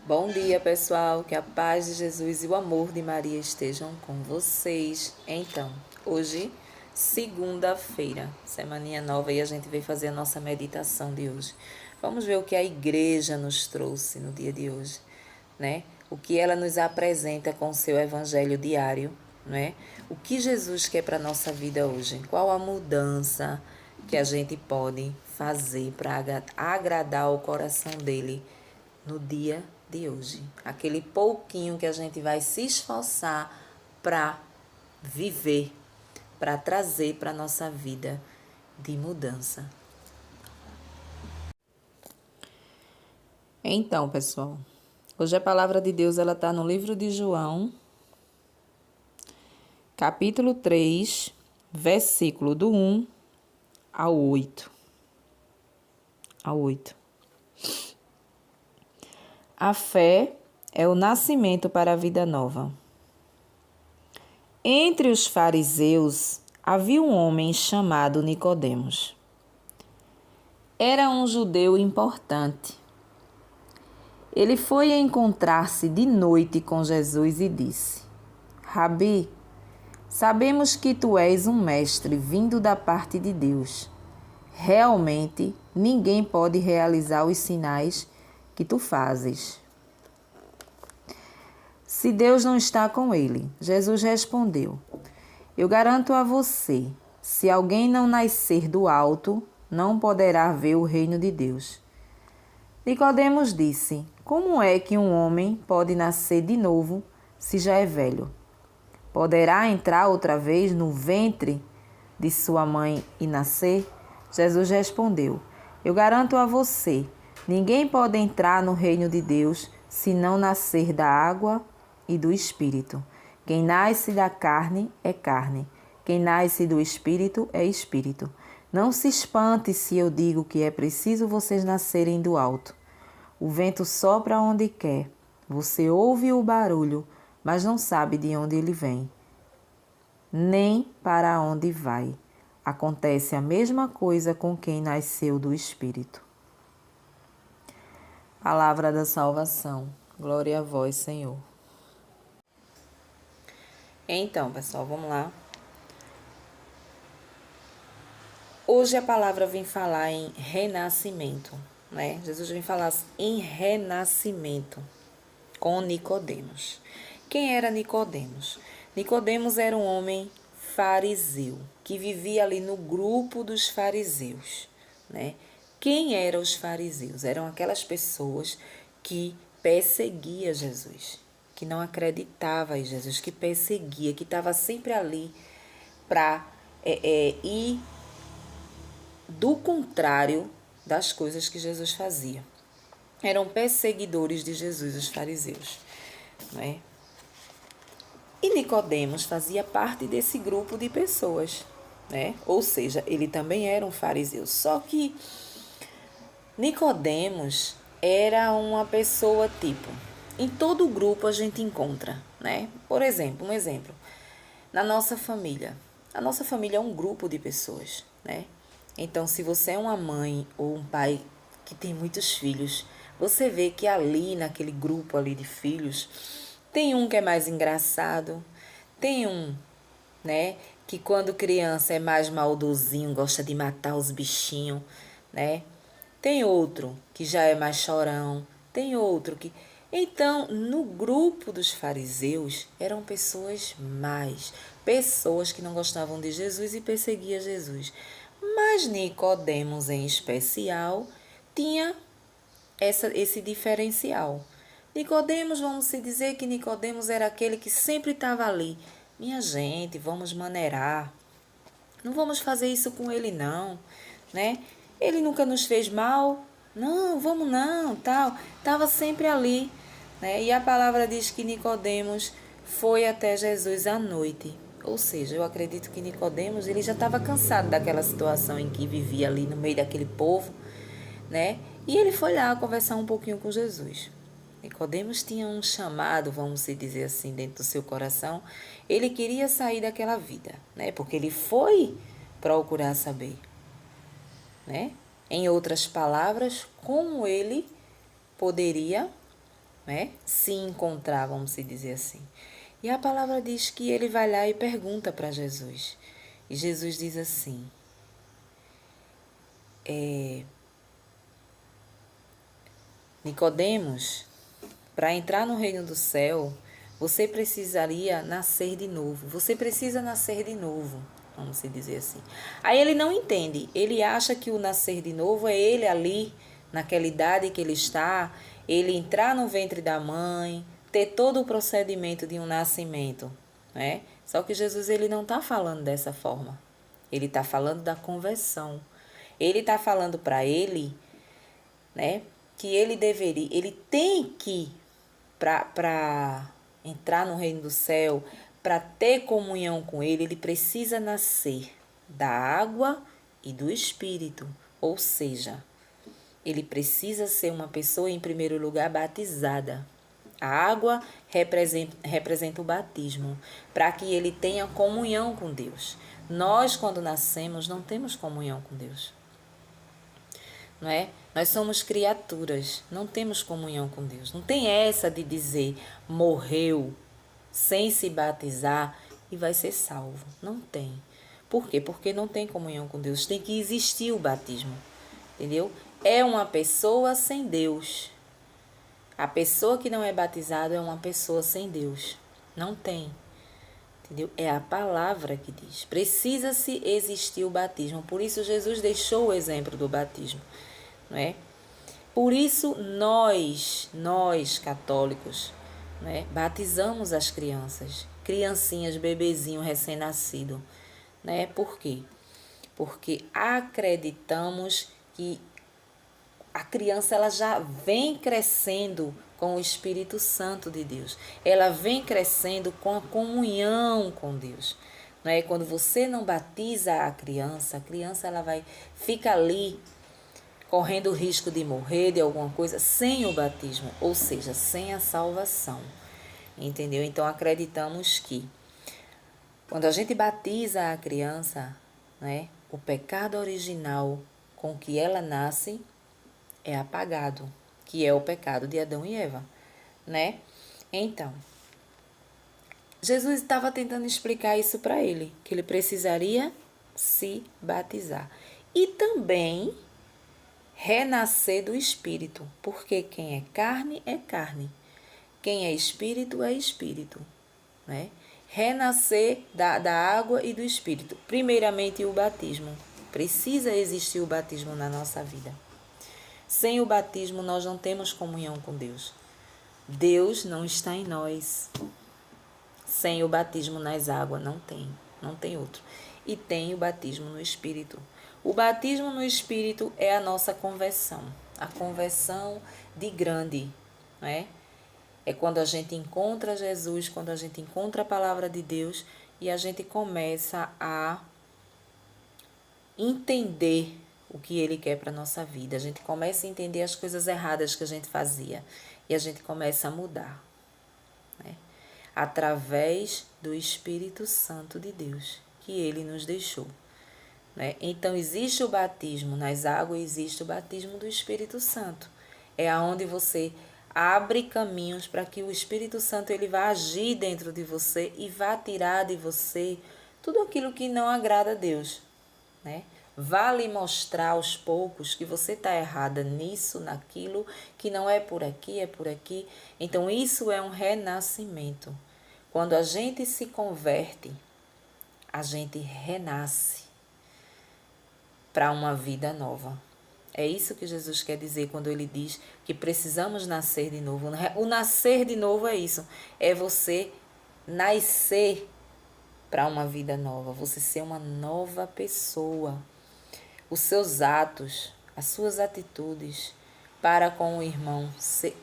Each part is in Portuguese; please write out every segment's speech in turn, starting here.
Bom dia, pessoal. Que a paz de Jesus e o amor de Maria estejam com vocês. Então, hoje, segunda-feira, semaninha nova, e a gente veio fazer a nossa meditação de hoje. Vamos ver o que a igreja nos trouxe no dia de hoje, né? O que ela nos apresenta com o seu evangelho diário, né? O que Jesus quer para a nossa vida hoje? Qual a mudança que a gente pode fazer para agradar o coração dele no dia de hoje? Aquele pouquinho que a gente vai se esforçar para viver, para trazer para a nossa vida de mudança. Então, pessoal, hoje a palavra de Deus ela está no livro de João, capítulo 3, versículo do 1 ao 8. A fé é o nascimento para a vida nova. Entre os fariseus havia um homem chamado Nicodemos. Era um judeu importante. Ele foi encontrar-se de noite com Jesus e disse: Rabi, sabemos que tu és um mestre vindo da parte de Deus. Realmente, ninguém pode realizar os sinais que tu fazes se Deus não está com ele. Jesus respondeu: Eu garanto a você, se alguém não nascer do alto, não poderá ver o reino de Deus. Nicodemos disse: Como é que um homem pode nascer de novo se já é velho? Poderá entrar outra vez no ventre de sua mãe e nascer? Jesus respondeu: Eu garanto a você, ninguém pode entrar no reino de Deus se não nascer da água e do Espírito. Quem nasce da carne é carne, quem nasce do Espírito é Espírito. Não se espante se eu digo que é preciso vocês nascerem do alto. O vento sopra onde quer, você ouve o barulho, mas não sabe de onde ele vem, nem para onde vai. Acontece a mesma coisa com quem nasceu do Espírito. Palavra da salvação. Glória a vós, Senhor. Então, pessoal, vamos lá. Hoje a palavra vem falar em renascimento, né? Jesus vem falar em renascimento com Nicodemos. Quem era Nicodemos? Nicodemos era um homem fariseu, que vivia ali no grupo dos fariseus, né? Quem eram os fariseus? Eram aquelas pessoas que perseguiam Jesus, que não acreditava em Jesus, que perseguia, que estava sempre ali para ir do contrário das coisas que Jesus fazia. Eram perseguidores de Jesus, os fariseus, né? E Nicodemos fazia parte desse grupo de pessoas, né? Ou seja, ele também era um fariseu. Só que Nicodemos era uma pessoa tipo, em todo grupo a gente encontra, né? Por exemplo, um exemplo, na nossa família. A nossa família é um grupo de pessoas, né? Então, se você é uma mãe ou um pai que tem muitos filhos, você vê que ali, naquele grupo ali de filhos, tem um que é mais engraçado, tem um, né, que quando criança é mais maldosinho, gosta de matar os bichinhos, né? Tem outro que já é mais chorão, tem outro que... Então, no grupo dos fariseus, eram pessoas más, pessoas que não gostavam de Jesus e perseguiam Jesus. Mas Nicodemos, em especial, tinha esse diferencial. Nicodemos, vamos se dizer que Nicodemos era aquele que sempre estava ali. Minha gente, vamos maneirar. Não vamos fazer isso com ele não, né? Ele nunca nos fez mal. Não, vamos não, tal. Estava sempre ali, né? E a palavra diz que Nicodemos foi até Jesus à noite. Ou seja, eu acredito que Nicodemos, ele já estava cansado daquela situação em que vivia ali no meio daquele povo, né? E ele foi lá conversar um pouquinho com Jesus. Nicodemos tinha um chamado, vamos dizer assim, dentro do seu coração. Ele queria sair daquela vida, né? Porque ele foi procurar saber, né? Em outras palavras, como ele poderia né? Se encontrar, vamos se dizer assim. E a palavra diz que ele vai lá e pergunta para Jesus. E Jesus diz assim: Nicodemos, para entrar no reino do céu, você precisaria nascer de novo. Você precisa nascer de novo, vamos se dizer assim. Aí ele não entende. Ele acha que o nascer de novo é ele ali, naquela idade que ele está, ele entrar no ventre da mãe, ter todo o procedimento de um nascimento, né? Só que Jesus ele não está falando dessa forma. Ele está falando da conversão. Ele está falando para ele, né, que ele tem que, para entrar no reino do céu, para ter comunhão com ele precisa nascer da água e do Espírito. Ou seja, ele precisa ser uma pessoa, em primeiro lugar, batizada. A água representa o batismo, para que ele tenha comunhão com Deus. Nós, quando nascemos, não temos comunhão com Deus. Não é? Nós somos criaturas, não temos comunhão com Deus. Não tem essa de dizer morreu sem se batizar e vai ser salvo. Não tem. Por quê? Porque não tem comunhão com Deus. Tem que existir o batismo. Entendeu? É uma pessoa sem Deus. A pessoa que não é batizada é uma pessoa sem Deus. Não tem. Entendeu? É a palavra que diz. Precisa-se existir o batismo. Por isso Jesus deixou o exemplo do batismo. Não é? Por isso nós católicos, né, batizamos as crianças, criancinhas, bebezinho recém-nascido, né? Por quê? Porque acreditamos que a criança ela já vem crescendo com o Espírito Santo de Deus. Ela vem crescendo com a comunhão com Deus. Não é? Quando você não batiza a criança ela fica ali correndo o risco de morrer de alguma coisa sem o batismo, ou seja, sem a salvação. Entendeu? Então acreditamos que quando a gente batiza a criança, né, o pecado original com que ela nasce é apagado, que é o pecado de Adão e Eva, né? Então, Jesus estava tentando explicar isso para ele, que ele precisaria se batizar. E também renascer do Espírito, porque quem é carne, quem é espírito, né? Renascer da água e do Espírito. Primeiramente o batismo. Precisa existir o batismo na nossa vida. Sem o batismo nós não temos comunhão com Deus. Deus não está em nós. Sem o batismo nas águas não tem outro. E tem o batismo no Espírito. O batismo no Espírito é a nossa conversão, a conversão de grande, não é? É quando a gente encontra Jesus, quando a gente encontra a palavra de Deus e a gente começa a entender o que Ele quer para a nossa vida. A gente começa a entender as coisas erradas que a gente fazia e a gente começa a mudar, né? Através do Espírito Santo de Deus que Ele nos deixou. Né? Então, existe o batismo nas águas, existe o batismo do Espírito Santo. É aonde você abre caminhos para que o Espírito Santo ele vá agir dentro de você e vá tirar de você tudo aquilo que não agrada a Deus. Né? Vá lhe mostrar aos poucos que você está errada nisso, naquilo, que não é por aqui, é por aqui. Então, isso é um renascimento. Quando a gente se converte, a gente renasce para uma vida nova. É isso que Jesus quer dizer quando ele diz que precisamos nascer de novo. O nascer de novo é isso, é você nascer para uma vida nova, você ser uma nova pessoa. Os seus atos, as suas atitudes para com o irmão ser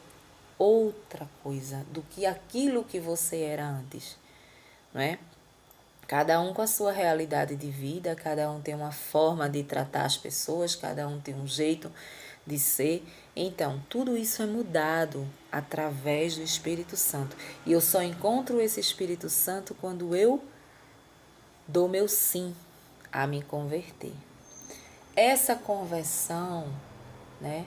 outra coisa do que aquilo que você era antes, não é? Cada um com a sua realidade de vida, cada um tem uma forma de tratar as pessoas, cada um tem um jeito de ser. Então, tudo isso é mudado através do Espírito Santo. E eu só encontro esse Espírito Santo quando eu dou meu sim a me converter. Essa conversão, né,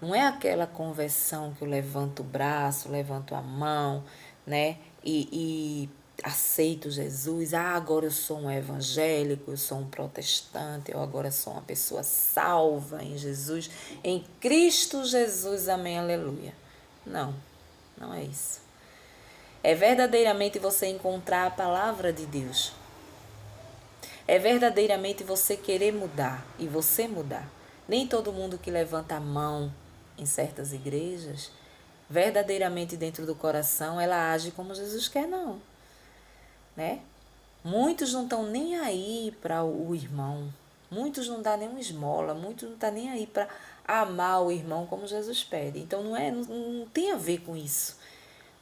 Não é aquela conversão que eu levanto o braço, levanto a mão, né? E aceito Jesus. Ah, agora eu sou um evangélico, eu sou um protestante, eu agora sou uma pessoa salva em Jesus, em Cristo Jesus, amém, aleluia. Não, não é isso. É verdadeiramente você encontrar a palavra de Deus. É verdadeiramente você querer mudar e você mudar. Nem todo mundo que levanta a mão em certas igrejas, verdadeiramente dentro do coração, ela age como Jesus quer, não. Né? Muitos não estão nem aí para o irmão. Muitos não dão nem uma esmola. Muitos não estão nem aí para amar o irmão como Jesus pede. Então não tem a ver com isso.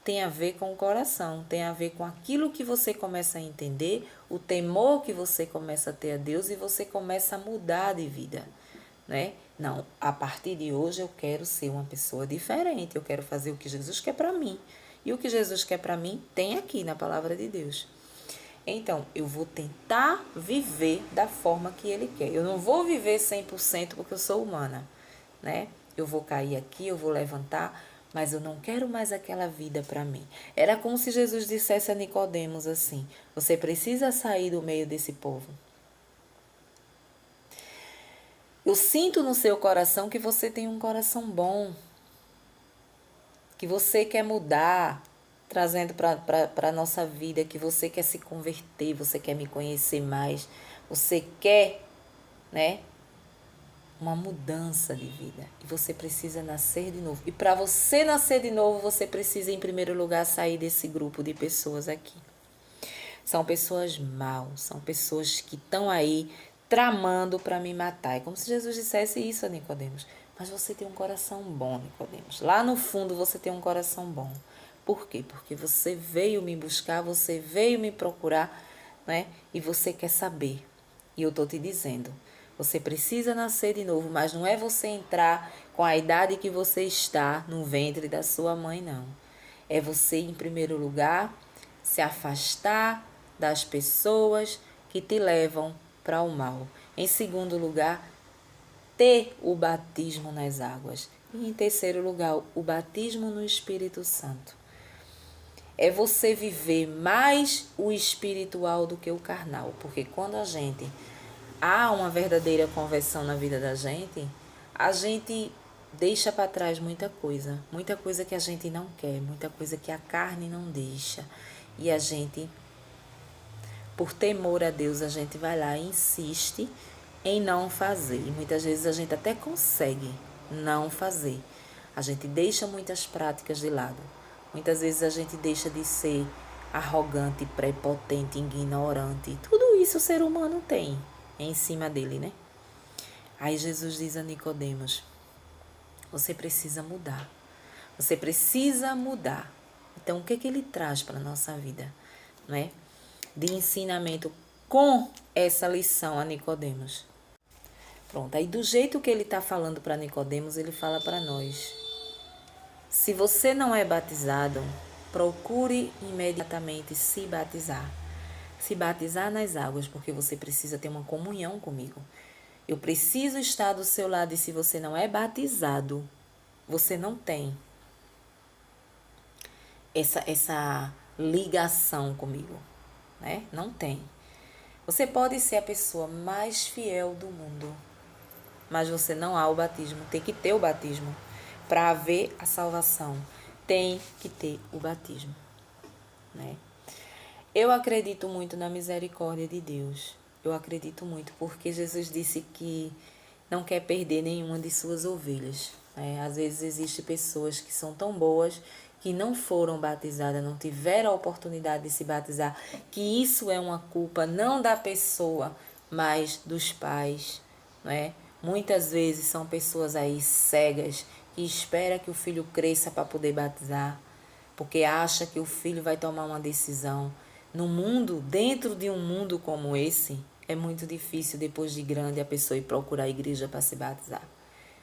Tem a ver com o coração, tem a ver com aquilo que você começa a entender, o temor que você começa a ter a Deus e você começa a mudar de vida, né? Não, a partir de hoje eu quero ser uma pessoa diferente, eu quero fazer o que Jesus quer para mim. E o que Jesus quer para mim tem aqui na palavra de Deus. Então, eu vou tentar viver da forma que Ele quer. Eu não vou viver 100% porque eu sou humana, né? Eu vou cair aqui, eu vou levantar, mas eu não quero mais aquela vida para mim. Era como se Jesus dissesse a Nicodemos assim: você precisa sair do meio desse povo. Eu sinto no seu coração que você tem um coração bom, que você quer mudar, trazendo para a nossa vida, que você quer se converter, você quer me conhecer mais, você quer, né, uma mudança de vida. E você precisa nascer de novo. E para você nascer de novo, você precisa, em primeiro lugar, sair desse grupo de pessoas aqui. São pessoas maus, são pessoas que estão aí tramando para me matar. É como se Jesus dissesse isso a Nicodemos. Mas você tem um coração bom, Nicodemos. Lá no fundo você tem um coração bom. Por quê? Porque você veio me buscar, você veio me procurar, né? E você quer saber. E eu estou te dizendo, você precisa nascer de novo, mas não é você entrar com a idade que você está no ventre da sua mãe, não. É você, em primeiro lugar, se afastar das pessoas que te levam para o mal. Em segundo lugar, ter o batismo nas águas. E em terceiro lugar, o batismo no Espírito Santo. É você viver mais o espiritual do que o carnal. Porque quando há uma verdadeira conversão na vida da gente, a gente deixa para trás muita coisa que a gente não quer, muita coisa que a carne não deixa. E a gente, por temor a Deus, a gente vai lá e insiste em não fazer. E muitas vezes a gente até consegue não fazer. A gente deixa muitas práticas de lado. Muitas vezes a gente deixa de ser arrogante, prepotente, ignorante. Tudo isso o ser humano tem em cima dele, né? Aí Jesus diz a Nicodemos: você precisa mudar. Você precisa mudar. Então, o que ele traz para a nossa vida, não é? De ensinamento com essa lição a Nicodemos. Pronto, aí do jeito que ele está falando para Nicodemos, ele fala para nós. Se você não é batizado, procure imediatamente se batizar. Se batizar nas águas, porque você precisa ter uma comunhão comigo. Eu preciso estar do seu lado e se você não é batizado, você não tem essa ligação comigo, né? Não tem. Você pode ser a pessoa mais fiel do mundo, mas você não há o batismo. Tem que ter o batismo. Para haver a salvação, tem que ter o batismo, né? Eu acredito muito na misericórdia de Deus. Eu acredito muito porque Jesus disse que não quer perder nenhuma de suas ovelhas, né? Às vezes existem pessoas que são tão boas que não foram batizadas, não tiveram a oportunidade de se batizar, que isso é uma culpa não da pessoa, mas dos pais, né? Muitas vezes são pessoas aí cegas que esperam que o filho cresça para poder batizar, porque acha que o filho vai tomar uma decisão. No mundo, dentro de um mundo como esse, é muito difícil depois de grande a pessoa ir procurar a igreja para se batizar.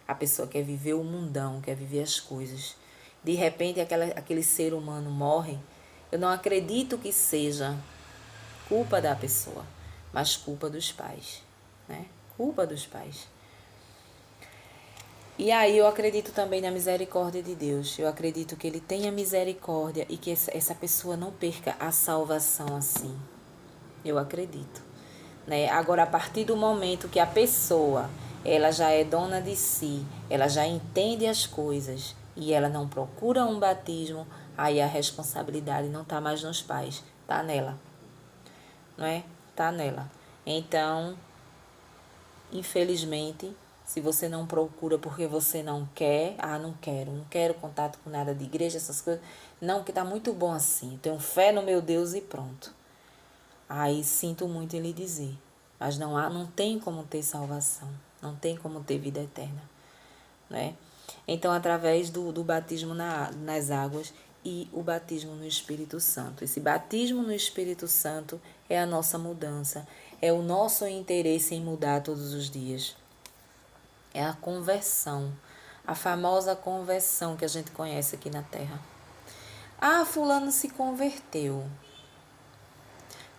A pessoa quer viver o mundão, quer viver as coisas. De repente aquele ser humano morre. Eu não acredito que seja culpa da pessoa, mas culpa dos pais, né? Culpa dos pais. E aí eu acredito também na misericórdia de Deus. Eu acredito que Ele tenha misericórdia e que essa pessoa não perca a salvação assim. Eu acredito. Né? Agora, a partir do momento que a pessoa ela já é dona de si, ela já entende as coisas e ela não procura um batismo, aí a responsabilidade não está mais nos pais, está nela. Não é? Está nela. Então, infelizmente, se você não procura porque você não quer, não quero contato com nada de igreja, essas coisas, não, que tá muito bom assim, tenho fé no meu Deus e pronto. Aí sinto muito em lhe dizer, mas não tem como ter salvação, não tem como ter vida eterna, né? Então, através do batismo nas águas e o batismo no Espírito Santo. Esse batismo no Espírito Santo é a nossa mudança, é o nosso interesse em mudar todos os dias. É a conversão, a famosa conversão que a gente conhece aqui na Terra. Fulano se converteu.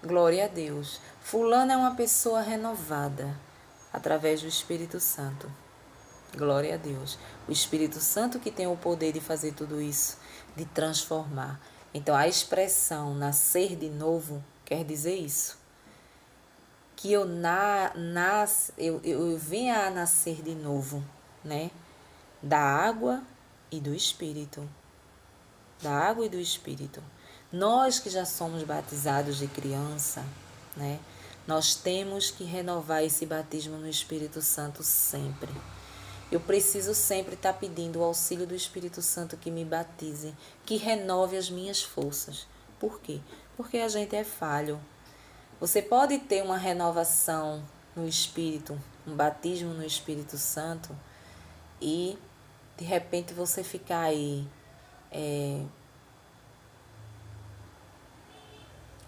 Glória a Deus. Fulano é uma pessoa renovada através do Espírito Santo. Glória a Deus. O Espírito Santo que tem o poder de fazer tudo isso, de transformar. Então, a expressão nascer de novo quer dizer isso. Que eu venha a nascer de novo, né? Da água e do Espírito. Da água e do Espírito. Nós que já somos batizados de criança, né? Nós temos que renovar esse batismo no Espírito Santo sempre. Eu preciso sempre estar pedindo o auxílio do Espírito Santo que me batize, que renove as minhas forças. Por quê? Porque a gente é falho. Você pode ter uma renovação no Espírito, um batismo no Espírito Santo e de repente você ficar aí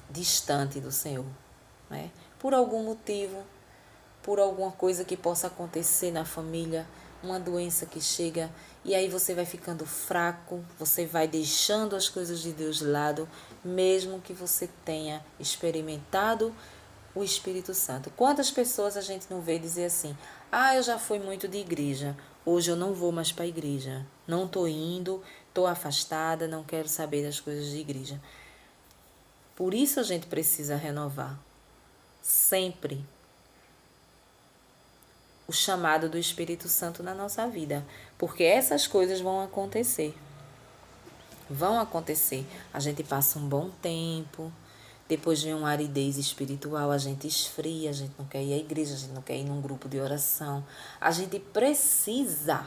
distante do Senhor, né? Por algum motivo, por alguma coisa que possa acontecer na família, uma doença que chega e aí você vai ficando fraco, você vai deixando as coisas de Deus de lado, mesmo que você tenha experimentado o Espírito Santo. Quantas pessoas a gente não vê dizer assim, eu já fui muito de igreja, hoje eu não vou mais para a igreja, não estou indo, estou afastada, não quero saber das coisas de igreja. Por isso a gente precisa renovar, sempre, o chamado do Espírito Santo na nossa vida, porque essas coisas vão acontecer. Vão acontecer. A gente passa um bom tempo, depois vem uma aridez espiritual, a gente esfria, a gente não quer ir à igreja, a gente não quer ir num grupo de oração. A gente precisa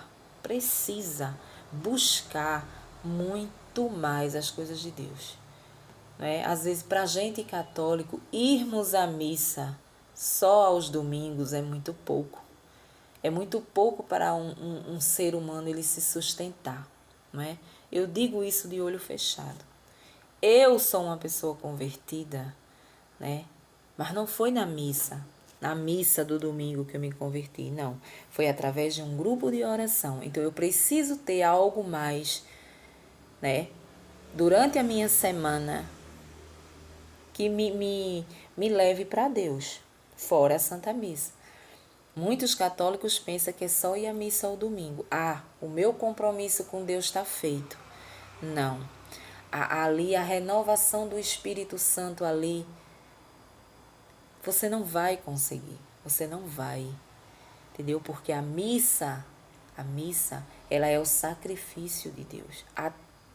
buscar muito mais as coisas de Deus. Né? Às vezes, para a gente católico, irmos à missa só aos domingos é muito pouco. É muito pouco para um ser humano ele se sustentar. Não é? Eu digo isso de olho fechado. Eu sou uma pessoa convertida, né? Mas não foi na missa do domingo que eu me converti, não. Foi através de um grupo de oração. Então, eu preciso ter algo mais, né? Durante a minha semana, que me leve para Deus, fora a Santa Missa. Muitos católicos pensam que é só ir à missa ao domingo. O meu compromisso com Deus está feito. Não. Ali a renovação do Espírito Santo ali, você não vai conseguir. Você não vai. Entendeu? Porque a missa, ela é o sacrifício de Deus.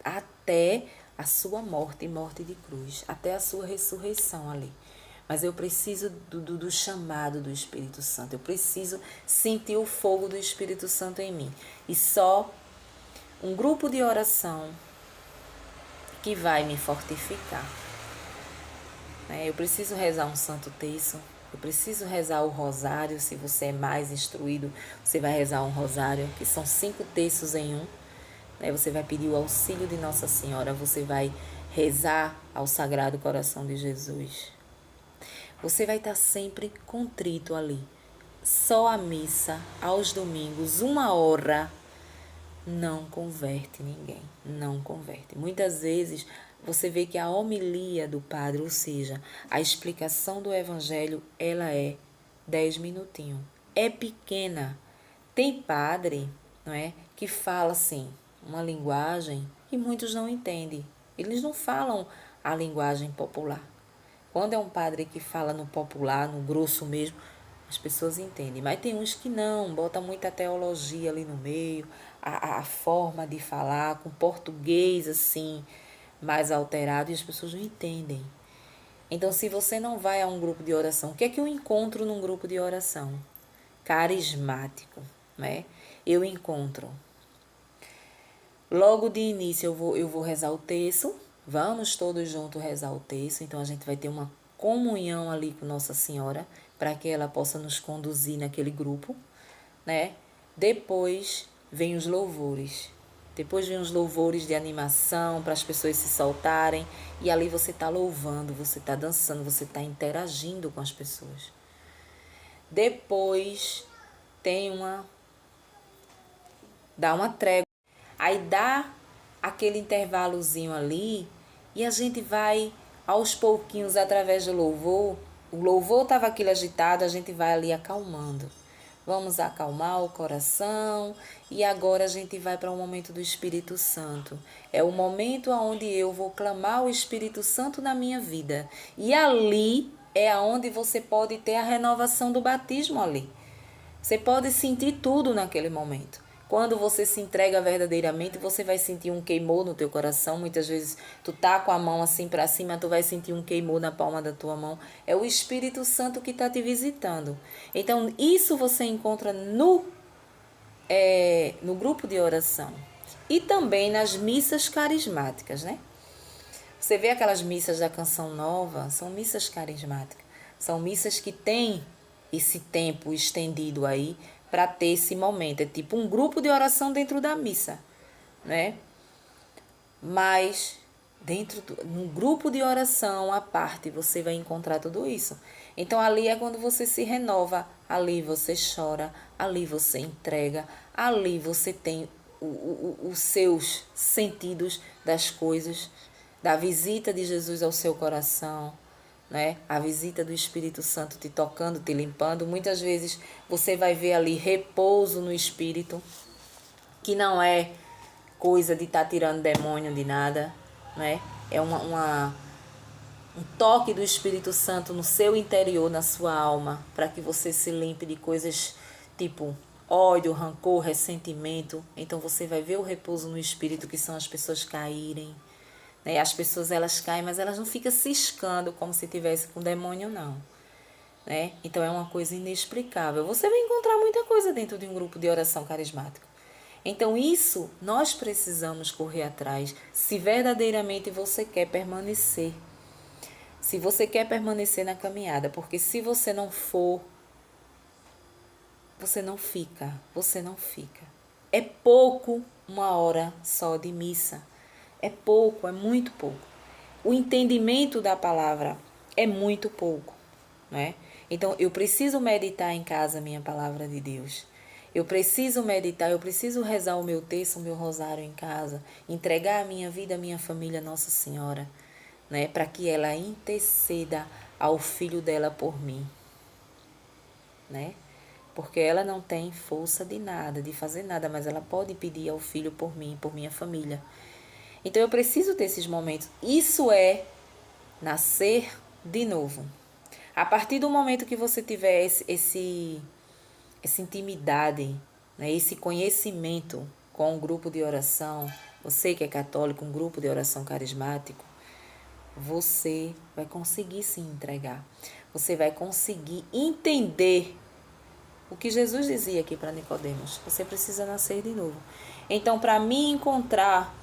Até a sua morte e morte de cruz. Até a sua ressurreição ali. Mas eu preciso do chamado do Espírito Santo. Eu preciso sentir o fogo do Espírito Santo em mim. E só um grupo de oração que vai me fortificar. Eu preciso rezar um santo terço. Eu preciso rezar o rosário. Se você é mais instruído, você vai rezar um rosário, que são 5 terços em um. Você vai pedir o auxílio de Nossa Senhora. Você vai rezar ao Sagrado Coração de Jesus. Você vai estar sempre contrito ali. Só a missa, aos domingos, 1 hora, não converte ninguém. Não converte. Muitas vezes você vê que a homilia do padre, ou seja, a explicação do evangelho, ela é 10 minutinhos. É pequena. Tem padre não é? Que fala assim, uma linguagem que muitos não entendem. Eles não falam a linguagem popular. Quando é um padre que fala no popular, no grosso mesmo, as pessoas entendem. Mas tem uns que não, bota muita teologia ali no meio, a forma de falar, com português assim, mais alterado, e as pessoas não entendem. Então, se você não vai a um grupo de oração, o que é que eu encontro num grupo de oração? Carismático, né? Eu encontro. Logo de início eu vou rezar o terço, vamos todos juntos rezar o terço, então a gente vai ter uma comunhão ali com Nossa Senhora, para que ela possa nos conduzir naquele grupo, né? Depois vem os louvores. Depois vem os louvores de animação para as pessoas se soltarem. E ali você está louvando, você está dançando, você está interagindo com as pessoas. Depois tem dá uma trégua. Aí dá aquele intervalozinho ali e a gente vai aos pouquinhos através do louvor. O louvor estava aquele agitado, a gente vai ali acalmando. Vamos acalmar o coração e agora a gente vai para o momento do Espírito Santo. É o momento onde eu vou clamar o Espírito Santo na minha vida. E ali é onde você pode ter a renovação do batismo ali. Você pode sentir tudo naquele momento. Quando você se entrega verdadeiramente, você vai sentir um queimor no teu coração. Muitas vezes tu tá com a mão assim para cima, tu vai sentir um queimor na palma da tua mão. É o Espírito Santo que está te visitando. Então, isso você encontra no grupo de oração. E também nas missas carismáticas, né? Você vê aquelas missas da Canção Nova, são missas carismáticas. São missas que têm esse tempo estendido aí para ter esse momento. É tipo um grupo de oração dentro da missa, né? Mas num grupo de oração à parte, você vai encontrar tudo isso. Então ali é quando você se renova, ali você chora, ali você entrega, ali você tem os seus sentidos das coisas, da visita de Jesus ao seu coração, né? A visita do Espírito Santo te tocando, te limpando. Muitas vezes você vai ver ali repouso no Espírito, que não é coisa de estar tirando demônio de nada, né? É um toque do Espírito Santo no seu interior, na sua alma, para que você se limpe de coisas tipo ódio, rancor, ressentimento. Então você vai ver o repouso no Espírito, que são as pessoas caírem, né? As pessoas elas caem, mas elas não ficam ciscando como se tivesse com demônio, não, né? Então é uma coisa inexplicável. Você vai encontrar muita coisa dentro de um grupo de oração carismático. Então isso nós precisamos correr atrás, se verdadeiramente você quer permanecer. Se você quer permanecer na caminhada, porque se você não for, você não fica, você não fica. É pouco uma hora só de missa. É pouco, é muito pouco. O entendimento da palavra é muito pouco, né? Então, eu preciso meditar em casa a minha palavra de Deus. Eu preciso meditar, eu preciso rezar o meu texto, o meu rosário em casa, entregar a minha vida, a minha família, a Nossa Senhora, né? Para que ela interceda ao filho dela por mim, né? Porque ela não tem força de nada, de fazer nada, mas ela pode pedir ao filho por mim, por minha família. Então eu preciso ter esses momentos. Isso é nascer de novo. A partir do momento que você tiver essa intimidade, né, esse conhecimento com um grupo de oração, você que é católico, um grupo de oração carismático, você vai conseguir se entregar. Você vai conseguir entender o que Jesus dizia aqui para Nicodemos. Você precisa nascer de novo. Então, para mim encontrar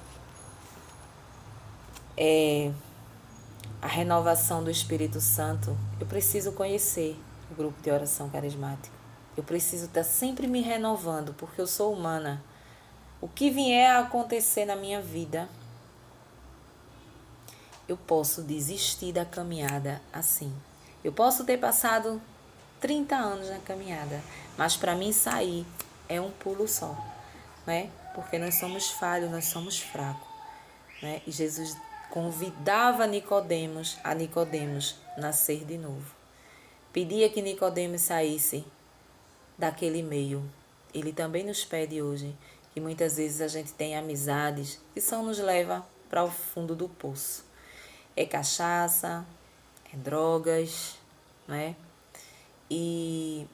a renovação do Espírito Santo, eu preciso conhecer o grupo de oração carismático. Eu preciso estar sempre me renovando, porque eu sou humana. O que vier a acontecer na minha vida, eu posso desistir da caminhada assim. Eu posso ter passado 30 anos na caminhada, mas para mim sair é um pulo só, né? Porque nós somos falhos, nós somos fracos, né? E Jesus convidava Nicodemos a Nicodemos nascer de novo. Pedia que Nicodemos saísse daquele meio Ele também nos pede hoje, que muitas vezes a gente tem amizades que só nos leva para o fundo do poço. É cachaça, é drogas, né? E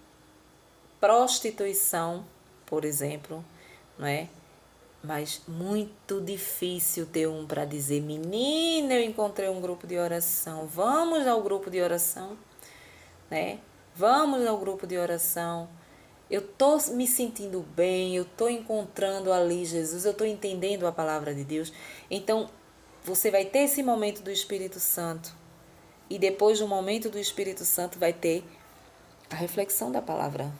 prostituição, por exemplo, não é? Mas muito difícil ter um para dizer: menina, eu encontrei um grupo de oração, vamos ao grupo de oração, né? Vamos ao grupo de oração. Eu tô me sentindo bem, eu tô encontrando ali Jesus, eu tô entendendo a palavra de Deus. Então, você vai ter esse momento do Espírito Santo. E depois do momento do Espírito Santo vai ter a reflexão da palavra,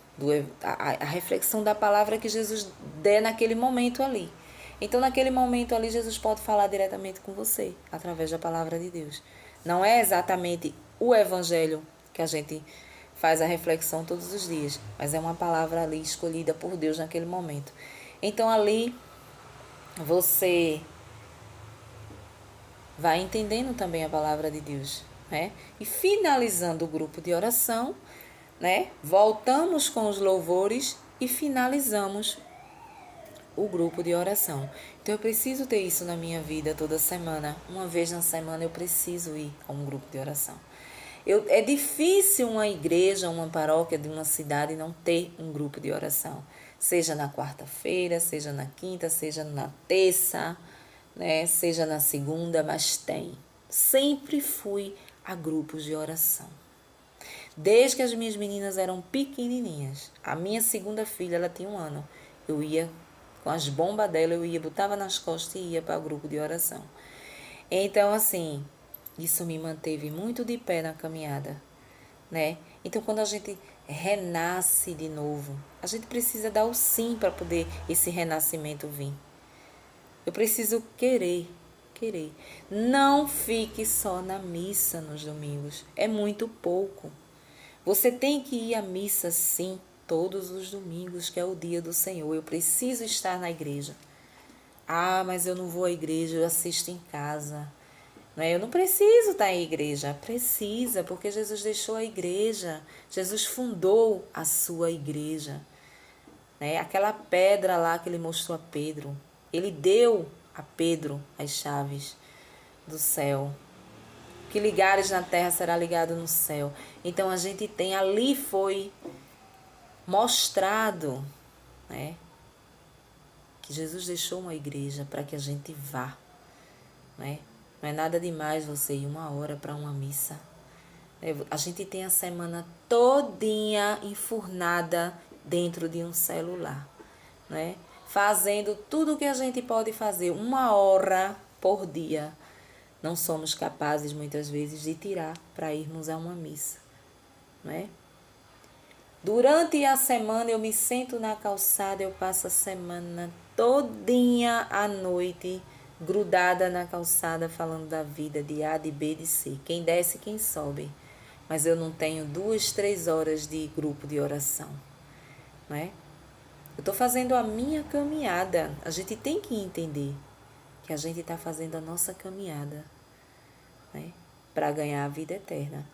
a reflexão da palavra que Jesus der naquele momento ali. Então, naquele momento ali, Jesus pode falar diretamente com você, através da palavra de Deus. Não é exatamente o evangelho que a gente faz a reflexão todos os dias, mas é uma palavra ali escolhida por Deus naquele momento. Então, ali, você vai entendendo também a palavra de Deus, né? E finalizando o grupo de oração, né? Voltamos com os louvores e finalizamos o grupo de oração. Então eu preciso ter isso na minha vida toda semana. Uma vez na semana eu preciso ir a um grupo de oração. É difícil uma igreja, uma paróquia de uma cidade não ter um grupo de oração. Seja na quarta-feira, seja na quinta, seja na terça, né? Seja na segunda, mas tem. Sempre fui a grupos de oração. Desde que as minhas meninas eram pequenininhas. A minha segunda filha, ela tinha 1 ano. Eu ia, com as bombas dela, botava nas costas e ia para o grupo de oração. Então, assim, isso me manteve muito de pé na caminhada, né? Então, quando a gente renasce de novo, a gente precisa dar o sim para poder esse renascimento vir. Eu preciso querer. Não fique só na missa nos domingos. É muito pouco. Você tem que ir à missa, sim, todos os domingos, que é o dia do Senhor. Eu preciso estar na igreja. Ah, mas eu não vou à igreja, eu assisto em casa. Não é? Eu não preciso estar em igreja. Precisa, porque Jesus deixou a igreja. Jesus fundou a sua igreja. Né? Aquela pedra lá que ele mostrou a Pedro. Ele deu a Pedro as chaves do céu. Que ligares na terra será ligado no céu. Então a gente tem, ali foi mostrado, né, que Jesus deixou uma igreja para que a gente vá, né? Não é nada demais você ir 1 hora para uma missa. A gente tem a semana todinha enfurnada dentro de um celular, né? Fazendo tudo o que a gente pode fazer 1 hora por dia. Não somos capazes, muitas vezes, de tirar para irmos a uma missa, não é? Durante a semana, eu me sento na calçada, eu passo a semana todinha à noite, grudada na calçada, falando da vida, de A, de B, de C. Quem desce, quem sobe. Mas eu não tenho 2, 3 horas de grupo de oração, não é? Eu estou fazendo a minha caminhada. A gente tem que entender que a gente está fazendo a nossa caminhada, né, para ganhar a vida eterna.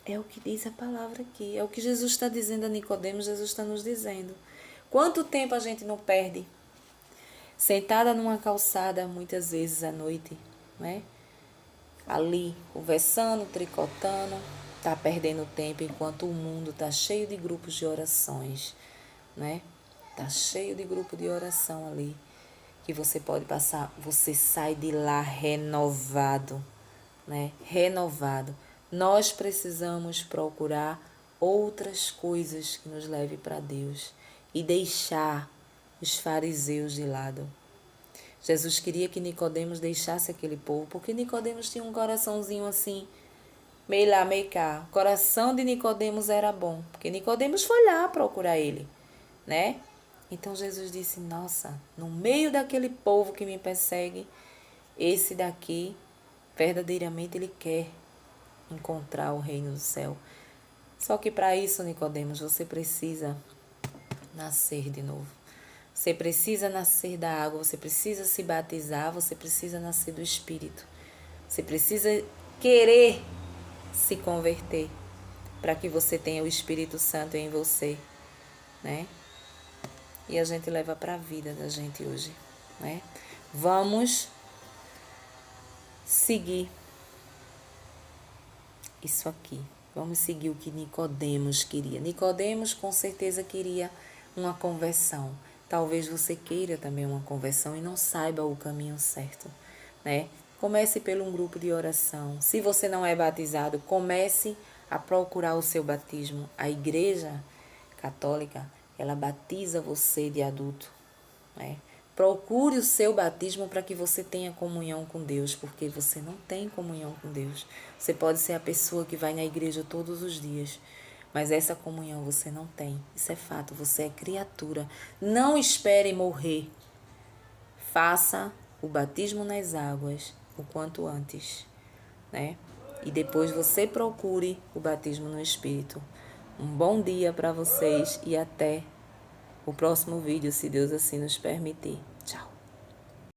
É o que diz a palavra aqui. É o que Jesus está dizendo a Nicodemos, Jesus está nos dizendo. Quanto tempo a gente não perde sentada numa calçada, muitas vezes à noite, né? Ali, conversando, tricotando, está perdendo tempo, enquanto o mundo está cheio de grupos de orações, né? Está cheio de grupo de oração ali, que você pode passar, você sai de lá renovado, né? Renovado. Nós precisamos procurar outras coisas que nos levem para Deus e deixar os fariseus de lado. Jesus queria que Nicodemos deixasse aquele povo, porque Nicodemos tinha um coraçãozinho assim, meio lá, meio cá. O coração de Nicodemos era bom, porque Nicodemos foi lá procurar ele, né? Então Jesus disse: nossa, no meio daquele povo que me persegue, esse daqui, verdadeiramente ele quer encontrar o reino do céu. Só que para isso, Nicodemos, você precisa nascer de novo. Você precisa nascer da água, você precisa se batizar, você precisa nascer do Espírito. Você precisa querer se converter para que você tenha o Espírito Santo em você, né? e a gente leva para a vida da gente hoje, né? Vamos seguir isso aqui. Vamos seguir o que Nicodemos queria. Nicodemos com certeza queria uma conversão. Talvez você queira também uma conversão e não saiba o caminho certo, né? Comece pelo um grupo de oração. Se você não é batizado, comece a procurar o seu batismo. A Igreja Católica, ela batiza você de adulto, né? Procure o seu batismo para que você tenha comunhão com Deus, porque você não tem comunhão com Deus. Você pode ser a pessoa que vai na igreja todos os dias, mas essa comunhão você não tem. Isso é fato, você é criatura. Não espere morrer. Faça o batismo nas águas o quanto antes, né? E depois você procure o batismo no Espírito. Um bom dia para vocês e até o próximo vídeo, se Deus assim nos permitir.